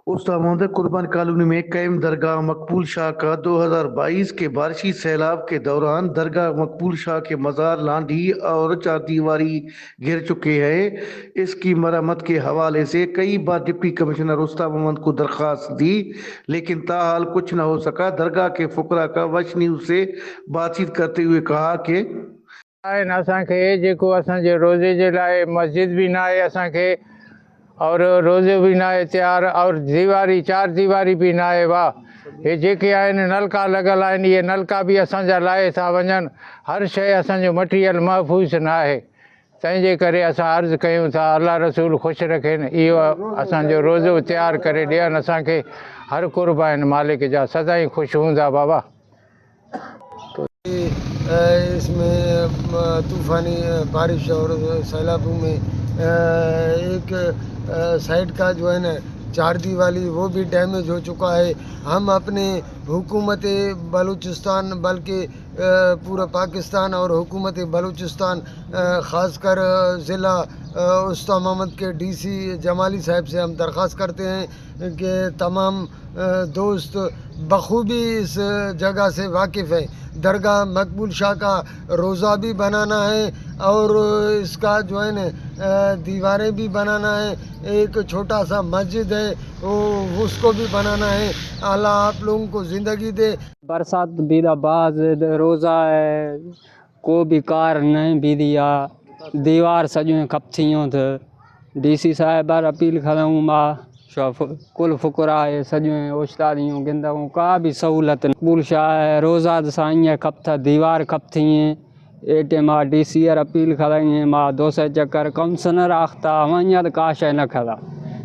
उस्ताद मोहम्मद कुर्बान कॉलोनी में कायम दरगाह मकबूल शाह का 2022 के बारिशी सैलाब के दौरान दरगाह मकबूल शाह के मज़ार लांढी और चारदीवारी घिर चुके हैं। इसकी मरम्मत के हवाले से कई बार डिप्टी कमिश्नर उस्ताद मोहम्मद को दरख्वास्त दी, लेकिन ताहाल कुछ न हो सका। दरगाह के फुकरा का वश न्यूज़ से बातचीत करते हुए कहा कि असांखे जेको असांजे रोज़े जे लाइ मस्जिद भी न आहे असांखे, और रोज़ो भी न आहे तयारु, और दीवारी चार दीवारी भी न आहे। वाह, हे जेके आहिनि नलका लॻल आहिनि, इहे नलका बि असांजा लाहे था वञनि। हर शइ असांजो मटीरियल महफ़ूज़ न आहे, तंहिंजे करे असां अर्ज़ु कयूं था अल्लाह रसूल ख़ुशि रखेनि, इहो असांजो रोज़ो तयारु करे ॾियनि असांखे। हर कुर्बान मालिक जा सदाईं ख़ुशि हूंदा बाबा। इसमें तूफ़ानी बारिश और सैलाबों में एक साइड का जो है ना चार दीवारी वो भी डैमेज हो चुका है। हम अपने हुकूमत बलूचिस्तान बल्कि पूरा पाकिस्तान और हुकूमत बलूचिस्तान ख़ासकर ज़िला उस्ताद मोहम्मद के डीसी जमाली साहब से हम दरख्वास्त करते हैं कि तमाम दोस्त बखूबी इस जगह से वाकिफ़ हैं। दरगाह मकबूल शाह का रोज़ा भी बनाना है और इसका जो है न दीवारें भी बनाना है। एक छोटा सा मस्जिद है वो उसको भी बनाना है। अल्लाह आप लोगों को ज़िंदगी दे। बरसात बीदा बाज रोज़ा है, को भी कार नहीं बीदिया, दीवार सॼियूं खपथियूं थ डीसी साहिब अपील करूं मां कुल फुकरा है सॼियूं उस्तादियूं गिंदऊं का भी सहूलत मकबूल शाह है रोज़ा साईं खपथा दीवार खपथी एटे मां डीसी अपील कराई मां दोसे चक्कर काउंसलर आख्ता वञत का शइ न खड़ा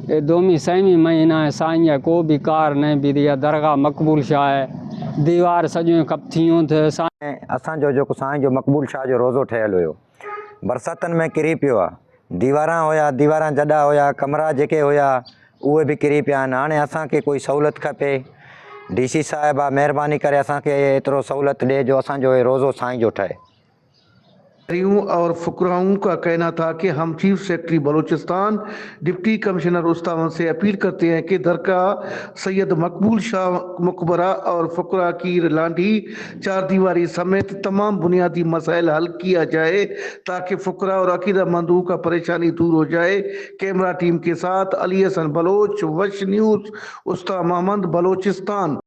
ये दोमी सैमी महीना है साईं को भी कार नहीं बीदिया दरगाह मकबूल शाह है दीवार सॼियूं खपथियूं थ। असांजो जेको साईं जो मकबूल शाह जो रोज़ो ठहियलु हुयो, बरसातनि में किरी पियो आहे। दीवारां हुया, दीवारां जॾा हुया, कमरा जेके हुया उहे भी किरी पिया आहिनि। हाणे असांखे कोई सहूलत खपे, डीसी साहिब आहे महिरबानी करे असांखे एतिरो सहूलत ॾिए जो असांजो रोज़ो साईं जो ठहे। और फुकराओं का कहना था कि हम chief secretary Balochistan deputy commissioner उस्ताद मोहम्मद से अपील करते हैं कि दरगाह सैयद मकबूल शाह मकबरा और फुकरा की लांढी चार दीवारी समेत तमाम बुनियादी मसाइल हल किया जाए ताकि फुकरा और अकीदतमंदों का परेशानी दूर हो जाए। कैमरा टीम के साथ अली हसन बलोच, वश न्यूज़, उस्ताद मोहम्मद, बलूचिस्तान।